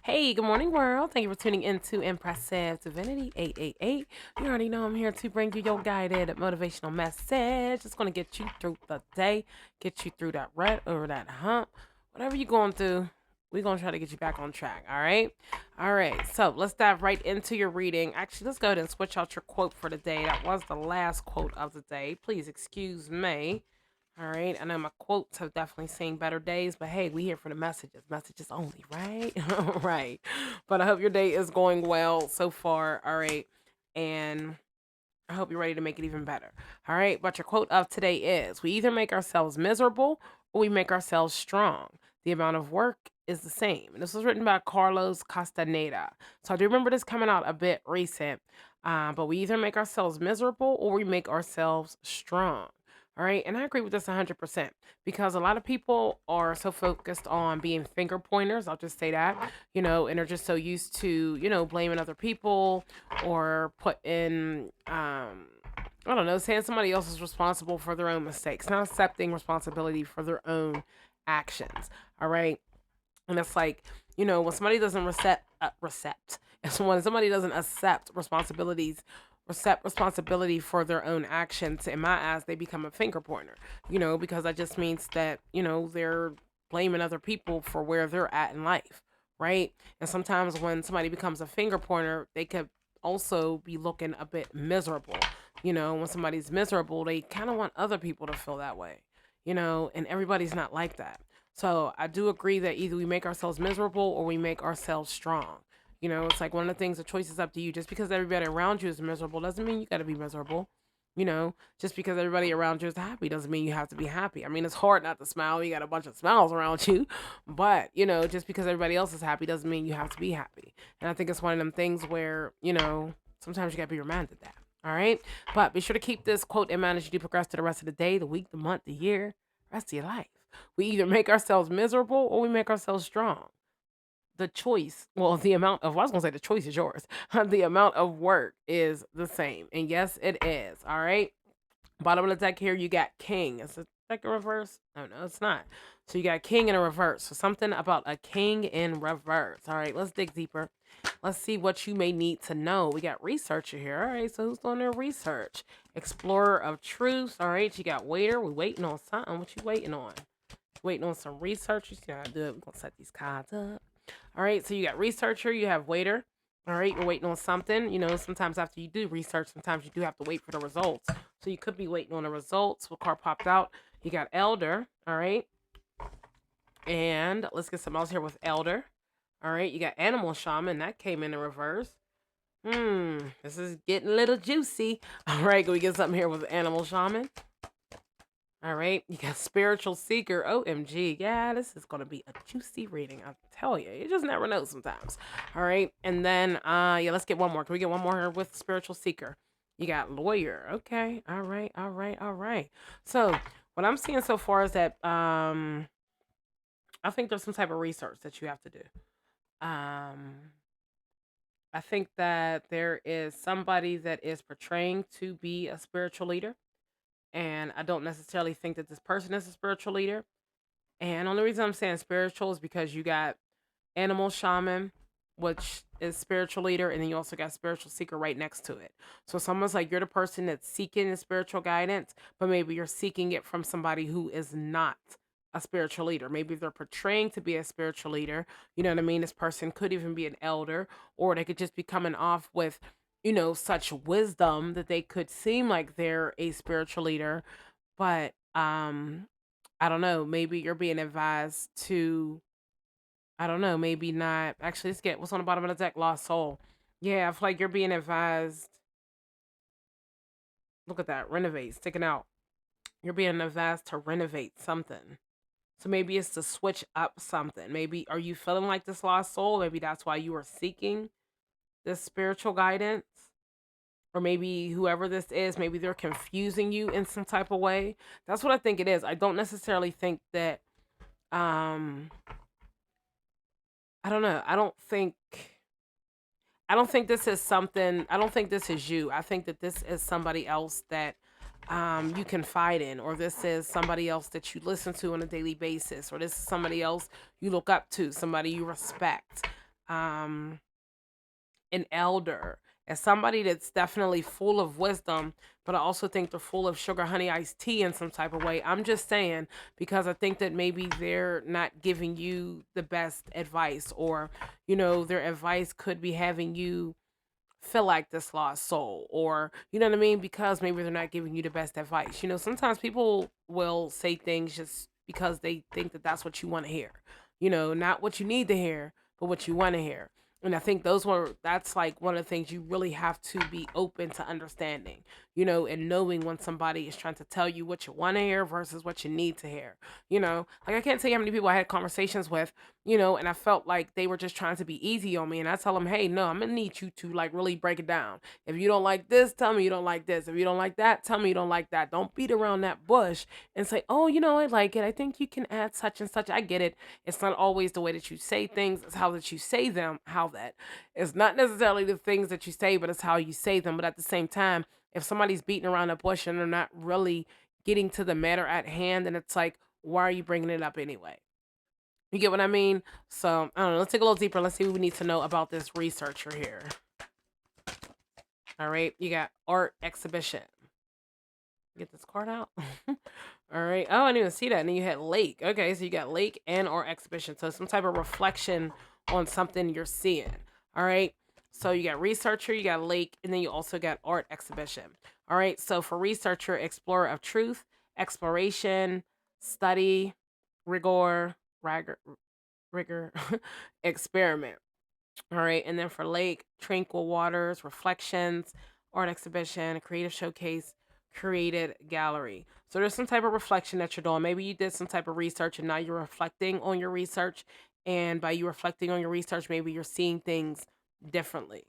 Hey, good morning, world. Thank you for tuning into Impressive Divinity 888. You already know I'm here to bring you your guided motivational message. It's going to get you through the day, get you through that rut or that hump. Whatever you're going through, we're going to try to get you back on track. All right. All right. So let's dive right into your reading. Actually, let's go ahead and switch out your quote for the day. That was the last quote of the day. Please excuse me. All right. I know my quotes have definitely seen better days, but hey, we here for the messages. Messages only, right? All right. But I hope your day is going well so far. All right. And I hope you're ready to make it even better. All right. But your quote of today is: we either make ourselves miserable or we make ourselves strong. The amount of work is the same. And this was written by Carlos Castaneda. So I do remember this coming out a bit recent. But we either make ourselves miserable or we make ourselves strong. All right. And I agree with this 100% because a lot of people are so focused on being finger pointers. I'll just say that, and they're just so used to, blaming other people or putting, I don't know, saying somebody else is responsible for their own mistakes, not accepting responsibility for their own actions. All right. And it's like, when somebody doesn't when somebody doesn't accept responsibility for their own actions, in my eyes, they become a finger pointer, because that just means that, they're blaming other people for where they're at in life, right? And sometimes when somebody becomes a finger pointer, they could also be looking a bit miserable. When somebody's miserable, they kind of want other people to feel that way, and everybody's not like that. So I do agree that either we make ourselves miserable or we make ourselves strong. It's like one of the things, the choice is up to you. Just because everybody around you is miserable doesn't mean you got to be miserable. Just because everybody around you is happy doesn't mean you have to be happy. I mean, it's hard not to smile. You got a bunch of smiles around you. But, just because everybody else is happy doesn't mean you have to be happy. And I think it's one of them things where, sometimes you got to be reminded that. All right. But be sure to keep this quote in mind as you do progress to the rest of the day, the week, the month, the year, rest of your life. We either make ourselves miserable or we make ourselves strong. The choice, well, the amount of, well, I was going to say the choice is yours. The amount of work is the same. And yes, it is. All right. Bottom of the deck here, you got king. Is the deck in reverse? No, it's not. So you got king in a reverse. So something about a king in reverse. All right, let's dig deeper. Let's see what you may need to know. We got researcher here. All right, so who's doing their research? Explorer of truths. All right, you got waiter. We waiting on something. What you waiting on? Waiting on some research. You see how I do it. We're gonna set these cards up. All right, so you got researcher, you have waiter. All right, you're waiting on something. Sometimes after you do research, sometimes you do have to wait for the results. So you could be waiting on the results. What card popped out? You got elder. All right, and let's get some else here with elder. All right, you got animal shaman. That came in reverse. This is getting a little juicy. All right, can we get something here with animal shaman? All right, you got spiritual seeker. OMG. Yeah, this is going to be a juicy reading. I'll tell you. You just never know sometimes. All right. And then yeah, let's get one more. Can we get one more here with spiritual seeker? You got lawyer. Okay. All right. All right. All right. So, what I'm seeing so far is that I think there's some type of research that you have to do. Um I think that there is somebody that is portraying to be a spiritual leader, and I don't necessarily think that this person is a spiritual leader. And the only reason I'm saying spiritual is because you got animal shaman, which is spiritual leader, and then you also got spiritual seeker right next to it. So it's almost like you're the person that's seeking the spiritual guidance, but maybe you're seeking it from somebody who is not a spiritual leader. Maybe they're portraying to be a spiritual leader. You know what I mean? This person could even be an elder, or they could just be coming off with, such wisdom that they could seem like they're a spiritual leader. But I don't know, maybe you're being advised to, I don't know, maybe not. Actually, let's get what's on the bottom of the deck, Lost Soul. Yeah, I feel like you're being advised. Look at that, renovate, sticking out. You're being advised to renovate something. So maybe it's to switch up something. Maybe are you feeling like this lost soul? Maybe that's why you are seeking this spiritual guidance. Or maybe whoever this is, maybe they're confusing you in some type of way. That's what I think it is. I don't necessarily think that um I don't know. I don't think this is something. I don't think this is you. I think that this is somebody else that you confide in, or this is somebody else that you listen to on a daily basis, or this is somebody else you look up to, somebody you respect. um an elder, as somebody that's definitely full of wisdom, but I also think they're full of sugar honey iced tea in some type of way. I'm just saying because I think that maybe they're not giving you the best advice, or their advice could be having you feel like this lost soul, or you know what I mean, because maybe they're not giving you the best advice. Sometimes people will say things just because they think that that's what you want to hear, not what you need to hear, but what you want to hear. And I think that's like one of the things you really have to be open to understanding, and knowing when somebody is trying to tell you what you want to hear versus what you need to hear. Like I can't tell you how many people I had conversations with, and I felt like they were just trying to be easy on me. And I tell them, hey, no, I'm gonna need you to like really break it down. If you don't like this, tell me you don't like this. If you don't like that, tell me you don't like that. Don't beat around that bush and say, oh, I like it. I think you can add such and such. I get it. It's not always the way that you say things, it's how that you say them, how that it's not necessarily the things that you say, but it's how you say them. But at the same time, if somebody's beating around a bush and they're not really getting to the matter at hand, then it's like, why are you bringing it up anyway? You get what I mean? So I don't know. Let's take a little deeper. Let's see what we need to know about this researcher here. All right, you got art exhibition. Get this card out. All right. Oh, I didn't even see that. And then you had lake. Okay, so you got lake and art exhibition. So some type of reflection on something you're seeing. All right. So you got researcher, you got lake, and then you also got art exhibition. All right. So for researcher, explorer of truth, exploration, study, rigor, rigor, experiment. All right. And then for lake, tranquil waters, reflections, art exhibition, creative showcase, created gallery. So there's some type of reflection that you're doing. Maybe you did some type of research and now you're reflecting on your research. And by you reflecting on your research, maybe you're seeing things differently.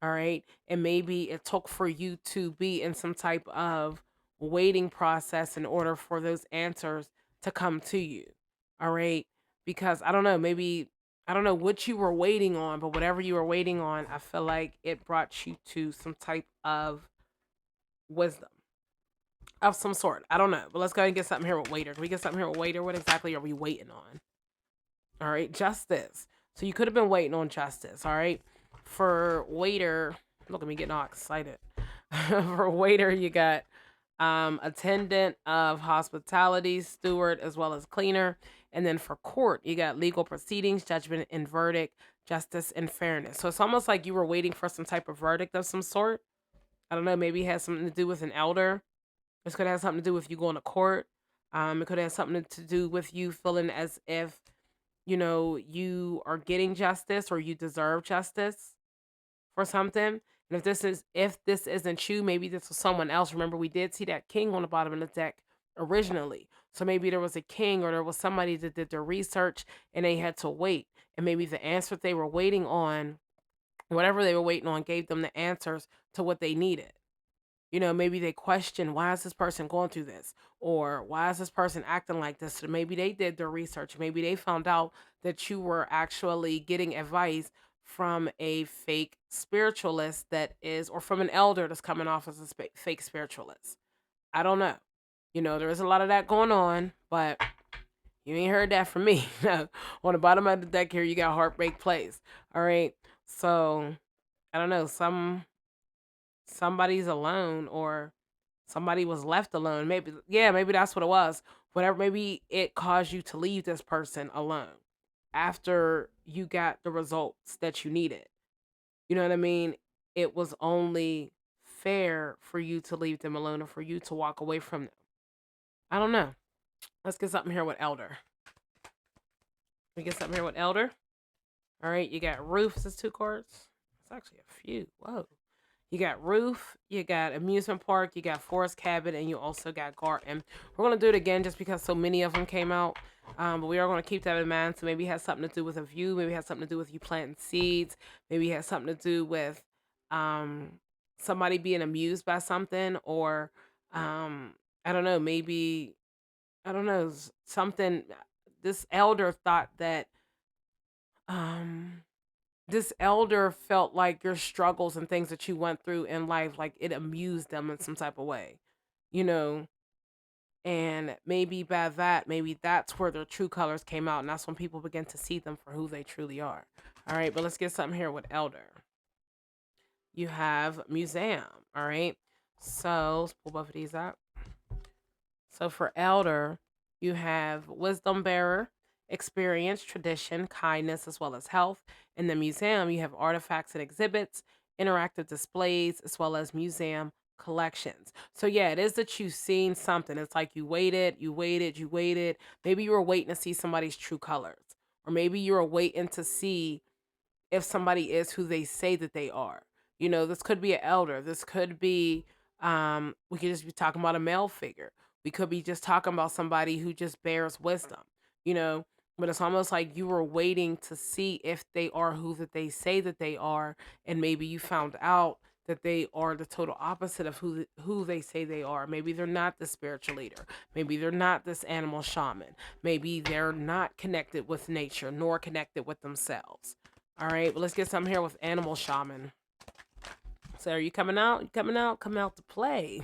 All right. And maybe it took for you to be in some type of waiting process in order for those answers to come to you. All right. Because I don't know, maybe I don't know what you were waiting on, but whatever you were waiting on, I feel like it brought you to some type of wisdom of some sort. I don't know, but let's go ahead and get something here with waiter. Can we get something here with waiter? What exactly are we waiting on? All right, justice. So you could have been waiting on justice. All right, for waiter, look at me getting all excited. For waiter, you got attendant of hospitality, steward, as well as cleaner. And then for court, you got legal proceedings, judgment and verdict, justice and fairness. So it's almost like you were waiting for some type of verdict of some sort. I don't know, maybe it has something to do with an elder. This could have something to do with you going to court. It could have something to do with you feeling as if, you are getting justice or you deserve justice for something. And if this isn't you, maybe this was someone else. Remember, we did see that king on the bottom of the deck originally. So maybe there was a king or there was somebody that did their research and they had to wait. And maybe the answer they were waiting on, whatever they were waiting on, gave them the answers to what they needed. Maybe they question, why is this person going through this? Or why is this person acting like this? So maybe they did their research. Maybe they found out that you were actually getting advice from a fake spiritualist that is, or from an elder that's coming off as a fake spiritualist. I don't know. There is a lot of that going on, but you ain't heard that from me. On the bottom of the deck here, you got heartbreak plays. All right. So I don't know. Somebody's alone, or somebody was left alone. Maybe, yeah, maybe that's what it was. Whatever, maybe it caused you to leave this person alone after you got the results that you needed. You know what I mean? It was only fair for you to leave them alone or for you to walk away from them. I don't know. Let's get something here with elder. We get something here with elder. All right, you got roofs as two cards. It's actually a few. Whoa. You got roof, you got amusement park, you got forest cabin, and you also got garden. We're gonna do it again just because so many of them came out. But we are gonna keep that in mind. So maybe it has something to do with a view. Maybe it has something to do with you planting seeds. Maybe it has something to do with um somebody being amused by something, or I don't know. Maybe I don't know something. This elder thought that um this elder felt like your struggles and things that you went through in life, like it amused them in some type of way, you know? And maybe by that, maybe that's where their true colors came out. And that's when people begin to see them for who they truly are. All right, but let's get something here with elder. You have museum. All right. So let's pull both of these up. So for elder, you have wisdom bearer, experience, tradition, kindness, as well as health. In the museum, you have artifacts and exhibits, interactive displays, as well as museum collections. So yeah, it is that you've seen something. It's like you waited, you waited, you waited. Maybe you were waiting to see somebody's true colors. Or maybe you were waiting to see if somebody is who they say that they are. You know, this could be an elder. This could be we could just be talking about a male figure. We could be just talking about somebody who just bears wisdom, you know, but it's almost like you were waiting to see if they are who that they say that they are, and maybe you found out that they are the total opposite of who they say they are. Maybe they're not the spiritual leader. Maybe they're not this animal shaman. Maybe they're not connected with nature nor connected with themselves. All right, but let's get something here with animal shaman. So are you coming out? You coming out? Coming out to play.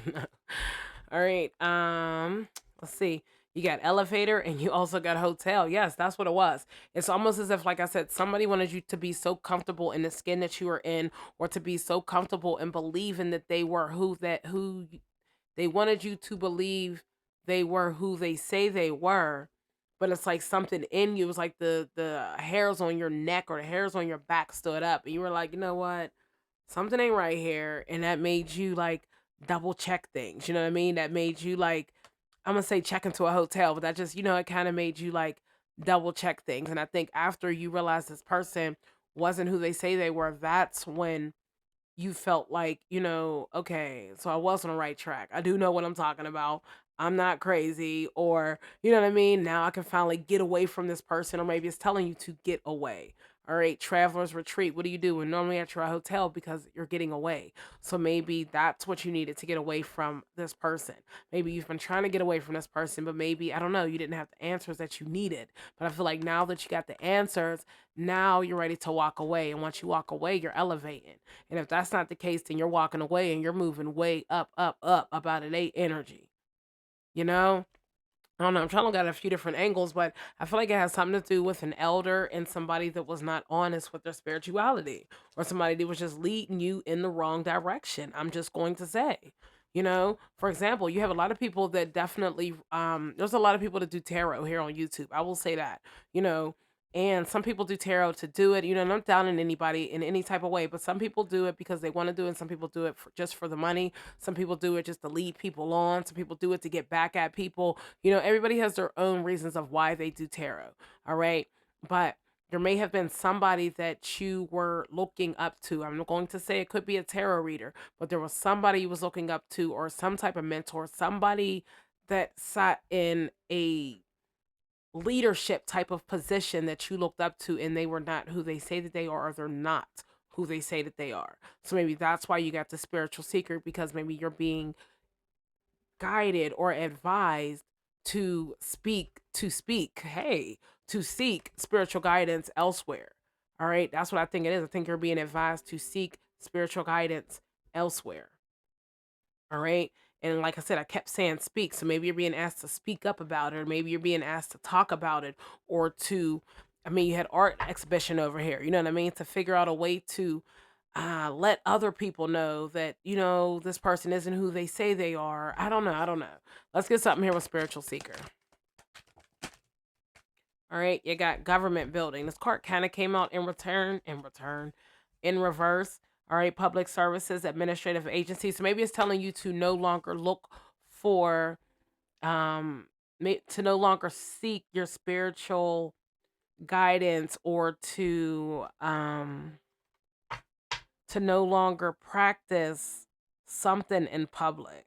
All right. Let's see. You got elevator and you also got hotel. Yes, that's what it was. It's almost as if, like I said, somebody wanted you to be so comfortable in the skin that you were in, or to be so comfortable in believing that they were who they wanted you to believe they were who they say they were, but it's like something in you. It was like the hairs on your neck or the hairs on your back stood up, and you were like, you know what, something ain't right here, and that made you like double check things. You know what I mean? That made you like, I'm gonna say check into a hotel, but that just, it kind of made you like double check things. And I think after you realize this person wasn't who they say they were, that's when you felt like, okay, so I was on the right track. I do know what I'm talking about. I'm not crazy, or you know what I mean? Now I can finally get away from this person, or maybe it's telling you to get away. All right, traveler's retreat. What do you do? And normally at your hotel because you're getting away. So maybe that's what you needed to get away from this person. Maybe you've been trying to get away from this person, but maybe, I don't know, you didn't have the answers that you needed. But I feel like now that you got the answers, now you're ready to walk away. And once you walk away, you're elevating. And if that's not the case, then you're walking away and you're moving way up, up, up about an eight energy. You know? I don't know. I'm trying to look at a few different angles, but I feel like it has something to do with an elder and somebody that was not honest with their spirituality, or somebody that was just leading you in the wrong direction. I'm just going to say. For example, you have a lot of people that definitely there's a lot of people that do tarot here on YouTube. I will say that. You know, and some people do tarot to do it, and I'm not downing anybody in any type of way, but some people do it because they want to do it, and some people do it just for the money. Some people do it just to lead people on. Some people do it to get back at people. Everybody has their own reasons of why they do tarot. All right. But there may have been somebody that you were looking up to. I'm not going to say it could be a tarot reader, but there was somebody you was looking up to, or some type of mentor, somebody that sat in a leadership type of position that you looked up to, and they were not who they say that they are, or they're not who they say that they are. So maybe that's why you got the spiritual seeker, because maybe you're being guided or advised to seek spiritual guidance elsewhere. All right, that's what I think it is. I think you're being advised to seek spiritual guidance elsewhere. All right. And like I said, I kept saying speak. So maybe you're being asked to speak up about it, or maybe you're being asked to talk about it, or to, I mean, you had art exhibition over here, you know what I mean? To figure out a way to let other people know that, this person isn't who they say they are. I don't know. I don't know. Let's get something here with spiritual seeker. All right. You got government building. This card kind of came out in reverse. All right. Public services, administrative agencies. So maybe it's telling you to no longer look for, to no longer seek your spiritual guidance, or to no longer practice something in public.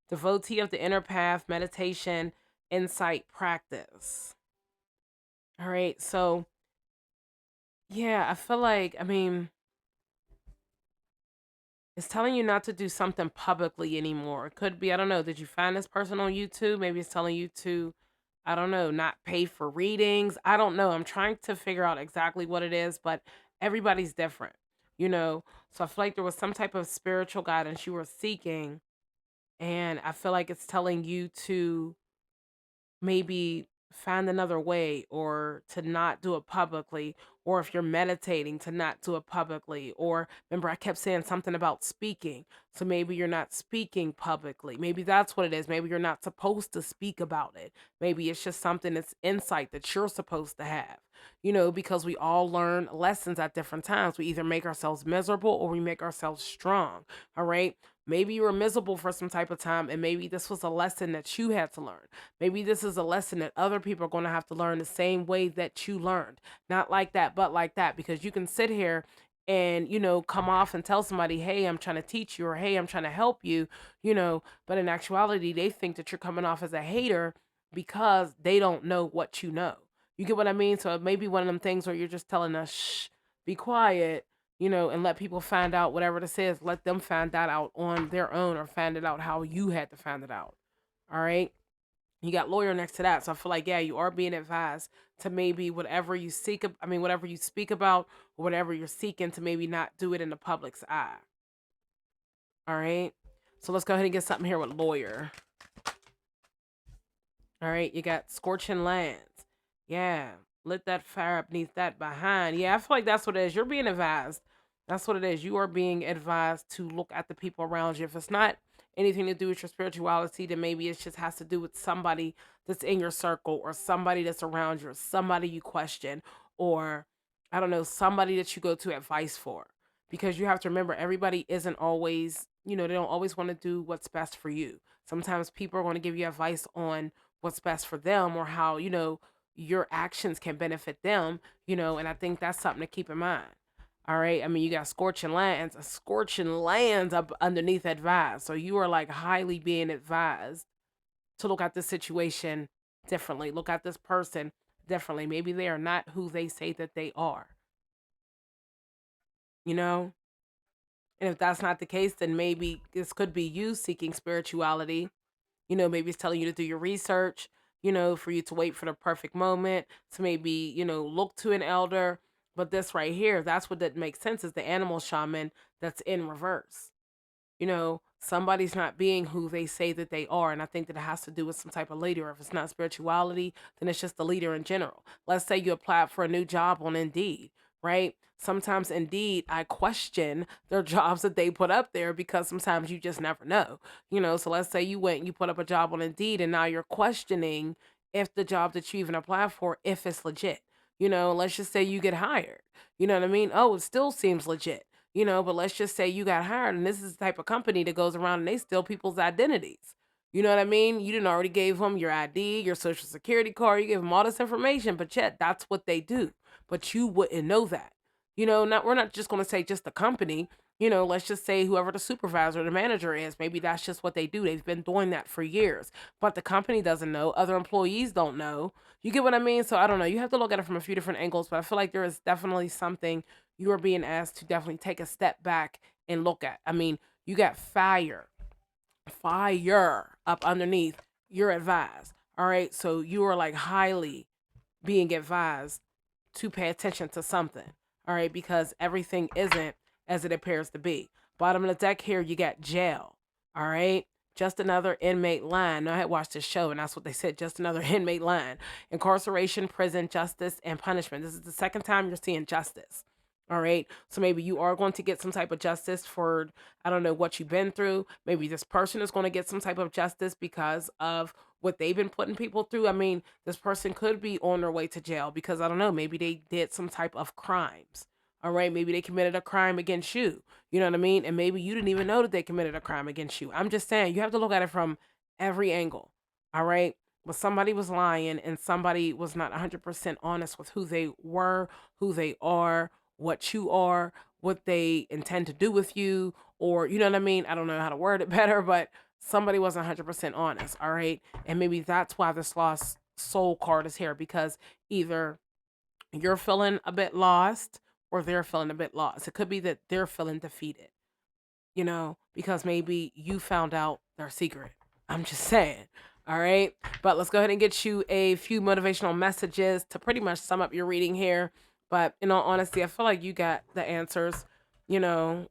Devotee of the inner path, meditation, insight practice. All right. So, yeah, I feel like, I mean, it's telling you not to do something publicly anymore. It could be, I don't know, did you find this person on YouTube? Maybe it's telling you to, I don't know, not pay for readings. I don't know. I'm trying to figure out exactly what it is, but everybody's different, you know? So I feel like there was some type of spiritual guidance you were seeking, and I feel like it's telling you to maybe find another way, or to not do it publicly, or if you're meditating, to not do it publicly. Or remember, I kept saying something about speaking. So maybe you're not speaking publicly. Maybe that's what it is. Maybe you're not supposed to speak about it. Maybe it's just something that's insight that you're supposed to have. Because we all learn lessons at different times. We either make ourselves miserable or we make ourselves strong. All right. Maybe you were miserable for some type of time, and maybe this was a lesson that you had to learn. Maybe this is a lesson that other people are going to have to learn the same way that you learned. Not like that, but like that. Because you can sit here and, come off and tell somebody, hey, I'm trying to teach you, or hey, I'm trying to help you, but in actuality, they think that you're coming off as a hater because they don't know what you know. You get what I mean? So it may be one of them things where you're just telling us, shh, be quiet, and let people find out whatever this is. Let them find that out on their own, or find it out how you had to find it out. All right. You got lawyer next to that. So I feel like, yeah, you are being advised to maybe whatever you seek, whatever you speak about, or whatever you're seeking, to maybe not do it in the public's eye. All right. So let's go ahead and get something here with lawyer. All right. You got scorching lands. Yeah. Lit that fire up beneath that behind. Yeah. I feel like that's what it is. You're being advised. That's what it is. You are being advised to look at the people around you. If it's not anything to do with your spirituality, then maybe it just has to do with somebody that's in your circle, or somebody that's around you, or somebody you question, or I don't know, somebody that you go to advice for. Because you have to remember, everybody isn't always, they don't always want to do what's best for you. Sometimes people are going to give you advice on what's best for them, or how, your actions can benefit them, and I think that's something to keep in mind. All right. I mean, you got scorching lands up underneath advised. So you are like highly being advised to look at this situation differently, look at this person differently. Maybe they are not who they say that they are, you know? And if that's not the case, then maybe this could be you seeking spirituality. Maybe it's telling you to do your research, for you to wait for the perfect moment, to maybe, look to an elder. But this right here, that's what that makes sense, is the animal shaman that's in reverse. Somebody's not being who they say that they are. And I think that it has to do with some type of leader. If it's not spirituality, then it's just the leader in general. Let's say you applied for a new job on Indeed, right? Sometimes Indeed, I question their jobs that they put up there, because sometimes you just never know. So let's say you went and you put up a job on Indeed, and now you're questioning if the job that you even applied for, if it's legit. Let's just say you get hired. You know what I mean? Oh, it still seems legit, but let's just say you got hired, and this is the type of company that goes around and they steal people's identities. You know what I mean? You didn't already gave them your ID, your social security card, you gave them all this information, but yet that's what they do. But you wouldn't know that. Not, we're not just going to say just the company. Let's just say whoever the supervisor or the manager is, maybe that's just what they do. They've been doing that for years, but the company doesn't know. Other employees don't know. You get what I mean? So I don't know. You have to look at it from a few different angles, but I feel like there is definitely something you are being asked to definitely take a step back and look at. I mean, you got fire up underneath. You're advised. All right. So you are like highly being advised to pay attention to something. All right. Because everything isn't as it appears to be. Bottom of the deck here, you got jail. All right. Just another inmate line. Now, I had watched this show, and that's what they said. Just another inmate line. Incarceration, prison, justice, and punishment. This is the second time you're seeing justice. All right. So maybe you are going to get some type of justice for, I don't know, what you've been through. Maybe this person is going to get some type of justice because of what they've been putting people through. I mean, this person could be on their way to jail because, I don't know, maybe they did some type of crimes. All right. Maybe they committed a crime against you. You know what I mean? And maybe you didn't even know that they committed a crime against you. I'm just saying, you have to look at it from every angle. All right. But somebody was lying, and somebody was not 100% honest with who they were, who they are, what you are, what they intend to do with you, or you know what I mean? I don't know how to word it better, but somebody wasn't 100% honest, all right? And maybe that's why this lost soul card is here, because either you're feeling a bit lost, or they're feeling a bit lost. It could be that they're feeling defeated, because maybe you found out their secret. I'm just saying. All right. But let's go ahead and get you a few motivational messages to pretty much sum up your reading here. But in all honesty, I feel like you got the answers,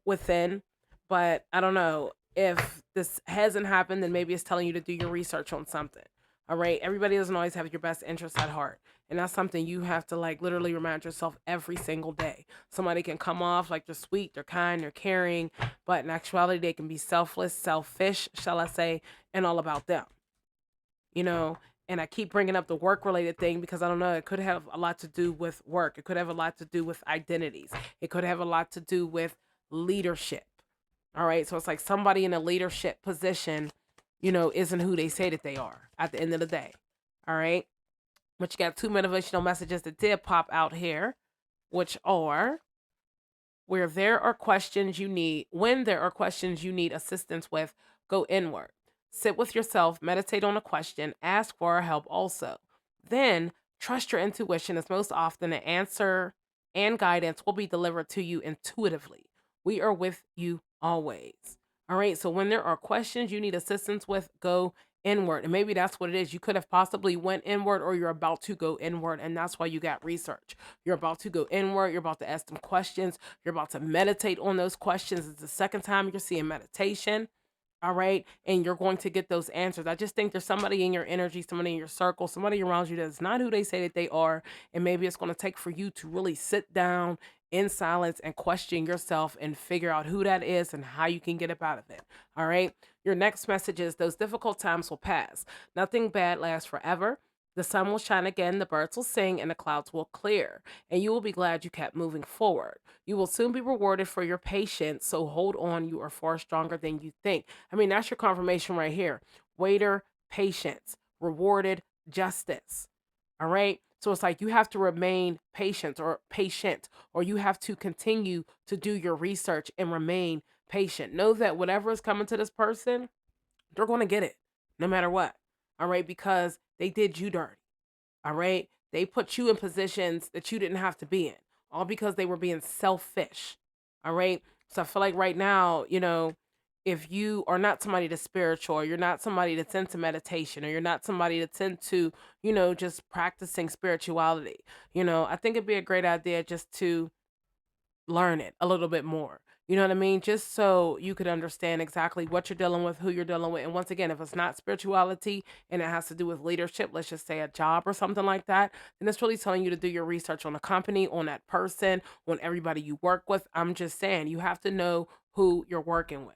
within. But I don't know if this hasn't happened, then maybe it's telling you to do your research on something. All right. Everybody doesn't always have your best interest at heart. And that's something you have to like literally remind yourself every single day. Somebody can come off like they're sweet, they're kind, they're caring, but in actuality, they can be selfless, selfish, shall I say, and all about them, you know. And I keep bringing up the work related thing because I don't know, it could have a lot to do with work. It could have a lot to do with identities. It could have a lot to do with leadership. All right. So it's like somebody in a leadership position, isn't who they say that they are at the end of the day. All right. But you got two motivational messages that did pop out here, which are when there are questions you need assistance with, go inward. Sit with yourself, meditate on a question, ask for help also. Then trust your intuition, as most often the answer and guidance will be delivered to you intuitively. We are with you always. All right. So when there are questions you need assistance with, go inward. And maybe that's what it is. You could have possibly went inward, or you're about to go inward, and that's why you got research. You're about to go inward. You're about to ask them questions. You're about to meditate on those questions. It's the second time you're seeing meditation. All right. And you're going to get those answers. I just think there's somebody in your energy, somebody in your circle, somebody around you that's not who they say that they are. And maybe it's going to take for you to really sit down in silence and question yourself and figure out who that is and how you can get up out of it. All right. Your next message is those difficult times will pass. Nothing bad lasts forever. The sun will shine again, the birds will sing, and the clouds will clear. And you will be glad you kept moving forward. You will soon be rewarded for your patience, so hold on. You are far stronger than you think. I mean, that's your confirmation right here. Waiter, patience, rewarded, justice. All right. So it's like you have to remain patient, or you have to continue to do your research and remain patient. Know that whatever is coming to this person, they're going to get it no matter what. All right. Because they did you dirty. All right. They put you in positions that you didn't have to be in, all because they were being selfish. All right. So I feel like right now, if you are not somebody that's spiritual, or you're not somebody that's into meditation, or you're not somebody that's into, just practicing spirituality, I think it'd be a great idea just to learn it a little bit more. You know what I mean? Just so you could understand exactly what you're dealing with, who you're dealing with. And once again, if it's not spirituality and it has to do with leadership, let's just say a job or something like that, then it's really telling you to do your research on the company, on that person, on everybody you work with. I'm just saying, you have to know who you're working with,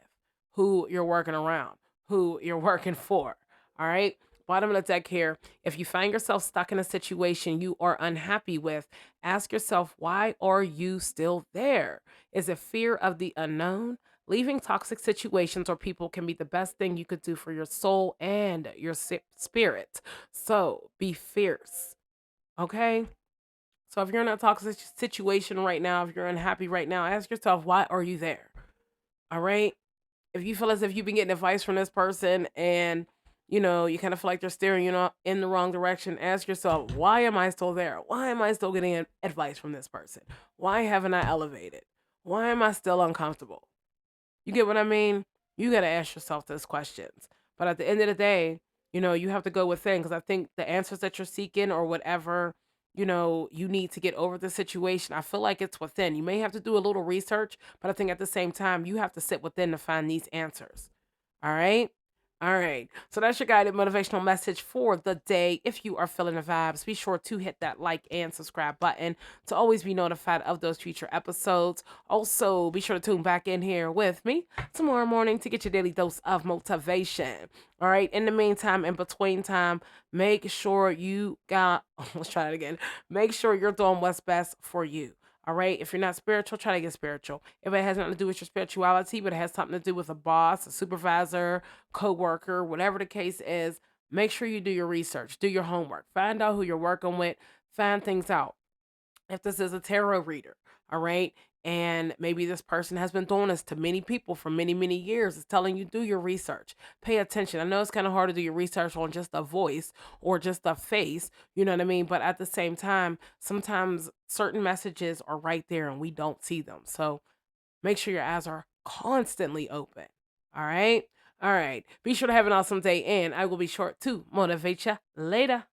who you're working around, who you're working for. All right. Bottom of the deck here. If you find yourself stuck in a situation you are unhappy with, ask yourself, why are you still there? Is it fear of the unknown? Leaving toxic situations or people can be the best thing you could do for your soul and your spirit. So be fierce. Okay. So if you're in a toxic situation right now, if you're unhappy right now, ask yourself, why are you there? All right. If you feel as if you've been getting advice from this person and you kind of feel like they're steering you in the wrong direction, ask yourself, why am I still there? Why am I still getting advice from this person? Why haven't I elevated? Why am I still uncomfortable? You get what I mean? You got to ask yourself those questions. But at the end of the day, you have to go within, because I think the answers that you're seeking, or whatever, you need to get over the situation, I feel like it's within. You may have to do a little research, but I think at the same time, you have to sit within to find these answers. All right? All right. So that's your guided motivational message for the day. If you are feeling the vibes, be sure to hit that like and subscribe button to always be notified of those future episodes. Also, be sure to tune back in here with me tomorrow morning to get your daily dose of motivation. All right. In the meantime, in between time, make sure let's try it again. Make sure you're doing what's best for you. All right. If you're not spiritual, try to get spiritual. If it has nothing to do with your spirituality, but it has something to do with a boss, a supervisor, coworker, whatever the case is, make sure you do your research, do your homework, find out who you're working with, find things out. If this is a tarot reader, all right, and maybe this person has been doing this to many people for many, many years, it's telling you do your research. Pay attention. I know it's kind of hard to do your research on just a voice or just a face, you know what I mean? But at the same time, sometimes certain messages are right there and we don't see them. So make sure your eyes are constantly open. All right. All right. Be sure to have an awesome day, and I will be sure to motivate you later.